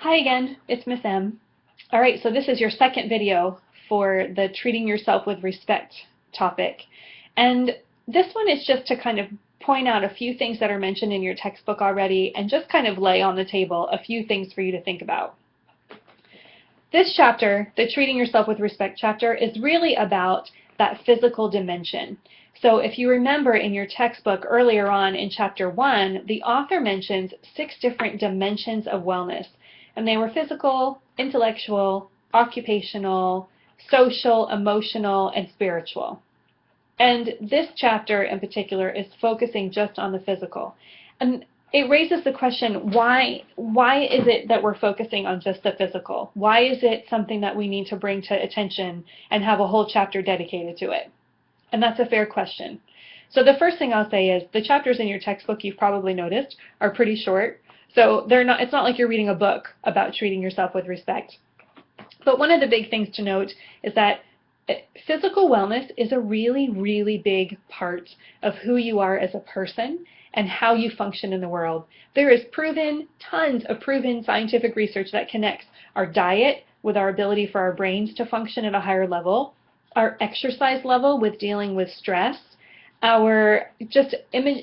Hi again, it's Miss M. All right, so this is your second video for the treating yourself with respect topic. And this one is just to kind of point out a few things that are mentioned in your textbook already and just kind of lay on the table a few things for you to think about. This chapter, the treating yourself with respect chapter, is really about that physical dimension. So if you remember in your textbook earlier on in chapter 1, the author mentions 6 different dimensions of wellness. And they were physical, intellectual, occupational, social, emotional, and spiritual. And this chapter in particular is focusing just on the physical. And it raises the question, why is it that we're focusing on just the physical? Why is it something that we need to bring to attention and have a whole chapter dedicated to it? And that's a fair question. So the first thing I'll say is the chapters in your textbook, you've probably noticed, are pretty short. So it's not like you're reading a book about treating yourself with respect. But one of the big things to note is that physical wellness is a really, really big part of who you are as a person and how you function in the world. There is tons of proven scientific research that connects our diet with our ability for our brains to function at a higher level, our exercise level with dealing with stress, our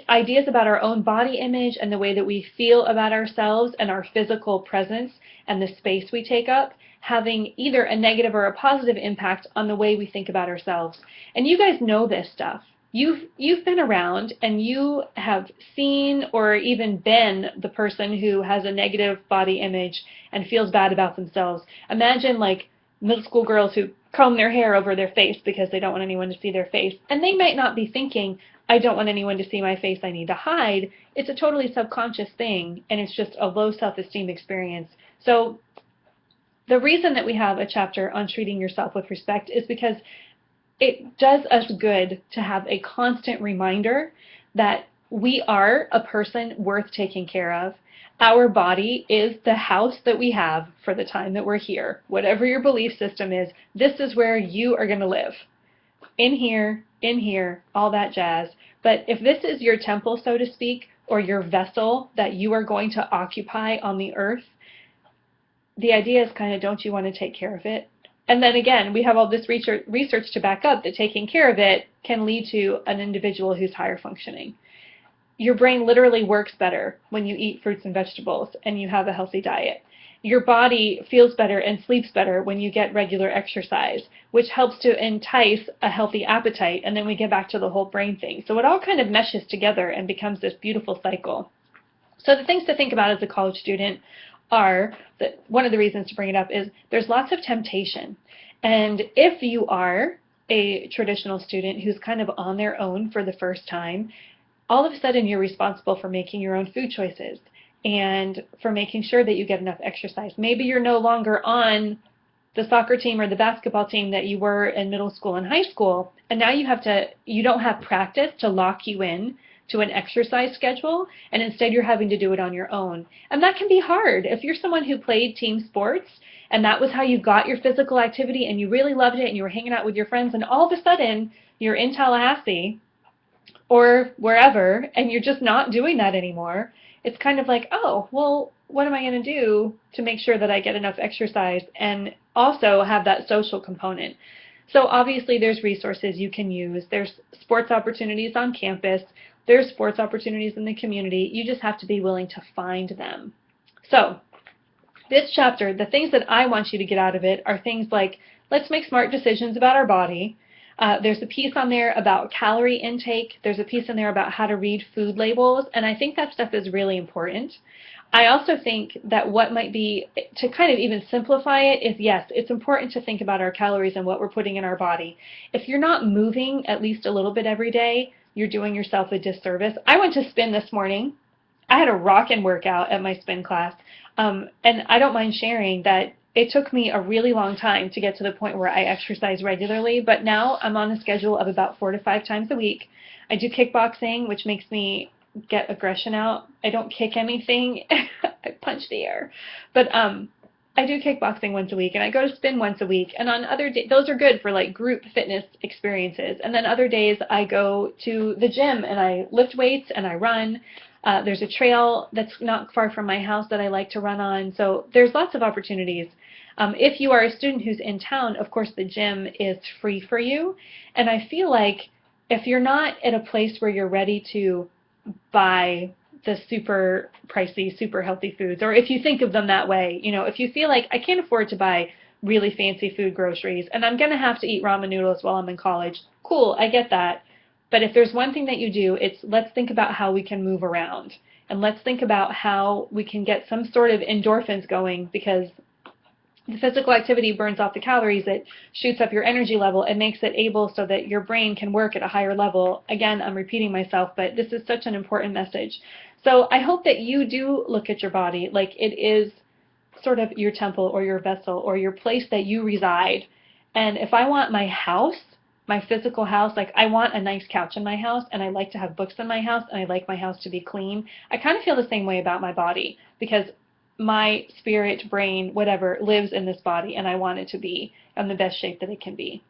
ideas about our own body image and the way that we feel about ourselves and our physical presence and the space we take up having either a negative or a positive impact on the way we think about ourselves. And you guys know this stuff. You've been around and you have seen or even been the person who has a negative body image and feels bad about themselves. Imagine like middle school girls who comb their hair over their face because they don't want anyone to see their face. And they might not be thinking, I don't want anyone to see my face, I need to hide. It's a totally subconscious thing, and it's just a low self-esteem experience. So the reason that we have a chapter on treating yourself with respect is because it does us good to have a constant reminder that we are a person worth taking care of. Our body is the house that we have for the time that we're here. Whatever your belief system is, this is where you are going to live. In here, all that jazz. But if this is your temple, so to speak, or your vessel that you are going to occupy on the earth, the idea is kind of, don't you want to take care of it? And then again, we have all this research to back up that taking care of it can lead to an individual who's higher functioning. Your brain literally works better when you eat fruits and vegetables and you have a healthy diet. Your body feels better and sleeps better when you get regular exercise, which helps to entice a healthy appetite, and then we get back to the whole brain thing. So it all kind of meshes together and becomes this beautiful cycle. So the things to think about as a college student are that one of the reasons to bring it up is there's lots of temptation. And if you are a traditional student who's kind of on their own for the first time, all of a sudden you're responsible for making your own food choices and for making sure that you get enough exercise. Maybe you're no longer on the soccer team or the basketball team that you were in middle school and high school, and now you don't have practice to lock you in to an exercise schedule, and instead you're having to do it on your own. And that can be hard. If you're someone who played team sports and that was how you got your physical activity and you really loved it and you were hanging out with your friends and all of a sudden you're in Tallahassee or wherever and you're just not doing that anymore, it's kind of like, oh, well, what am I going to do to make sure that I get enough exercise and also have that social component? So obviously there's resources you can use. There's sports opportunities on campus. There's sports opportunities in the community. You just have to be willing to find them. So this chapter, the things that I want you to get out of it are things like, let's make smart decisions about our body. There's a piece on there about calorie intake. There's a piece in there about how to read food labels, and I think that stuff is really important. I also think that what might be, to kind of even simplify it, is yes, it's important to think about our calories and what we're putting in our body. If you're not moving at least a little bit every day, you're doing yourself a disservice. I went to spin this morning. I had a rockin' workout at my spin class, and I don't mind sharing that it took me a really long time to get to the point where I exercise regularly, but now I'm on a schedule of about 4 to 5 times a week. I do kickboxing, which makes me get aggression out. I don't kick anything. I punch the air. But I do kickboxing once a week, and I go to spin once a week. And on other days, those are good for like group fitness experiences. And then other days I go to the gym and I lift weights and I run. There's a trail that's not far from my house that I like to run on. So there's lots of opportunities. If you are a student who's in town, of course the gym is free for you. And I feel like if you're not at a place where you're ready to buy the super pricey, super healthy foods, or if you think of them that way, if you feel like I can't afford to buy really fancy food groceries and I'm going to have to eat ramen noodles while I'm in college, cool, I get that. But if there's one thing that you do, it's let's think about how we can move around. And let's think about how we can get some sort of endorphins going, because the physical activity burns off the calories, it shoots up your energy level, it makes it able so that your brain can work at a higher level. Again, I'm repeating myself, but this is such an important message. So I hope that you do look at your body like it is sort of your temple or your vessel or your place that you reside. And if I want my house, my physical house, like I want a nice couch in my house, and I like to have books in my house, and I like my house to be clean, I kind of feel the same way about my body, because my spirit, brain, whatever, lives in this body, and I want it to be in the best shape that it can be.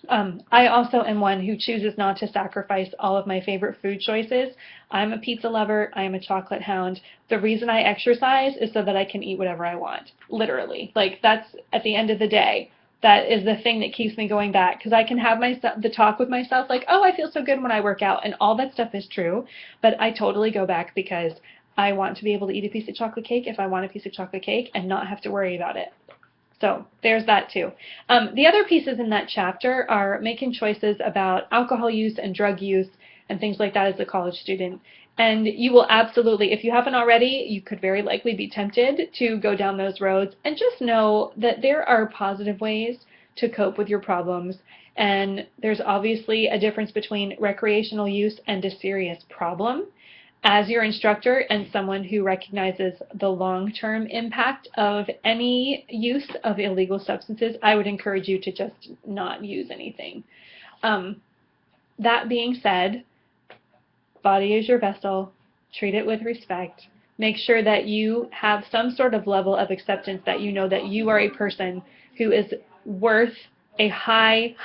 I also am one who chooses not to sacrifice all of my favorite food choices. I'm a pizza lover. I am a chocolate hound. The reason I exercise is so that I can eat whatever I want, literally. Like, that's, at the end of the day, that is the thing that keeps me going back, because I can have the talk with myself like, oh, I feel so good when I work out, and all that stuff is true, but I totally go back because I want to be able to eat a piece of chocolate cake if I want a piece of chocolate cake and not have to worry about it. So there's that too. The other pieces in that chapter are making choices about alcohol use and drug use and things like that as a college student. And you will absolutely, if you haven't already, you could very likely be tempted to go down those roads. And just know that there are positive ways to cope with your problems. And there's obviously a difference between recreational use and a serious problem. As your instructor and someone who recognizes the long-term impact of any use of illegal substances, I would encourage you to just not use anything. That being said, body is your vessel. Treat it with respect. Make sure that you have some sort of level of acceptance, that you know that you are a person who is worth a high,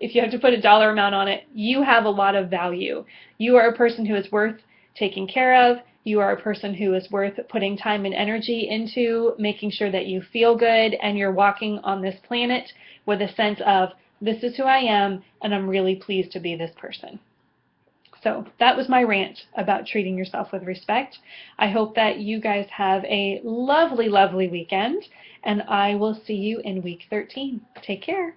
if you have to put a dollar amount on it, you have a lot of value. You are a person who is worth taking care of. You are a person who is worth putting time and energy into, making sure that you feel good and you're walking on this planet with a sense of, this is who I am, and I'm really pleased to be this person. So that was my rant about treating yourself with respect. I hope that you guys have a lovely, lovely weekend, and I will see you in week 13. Take care.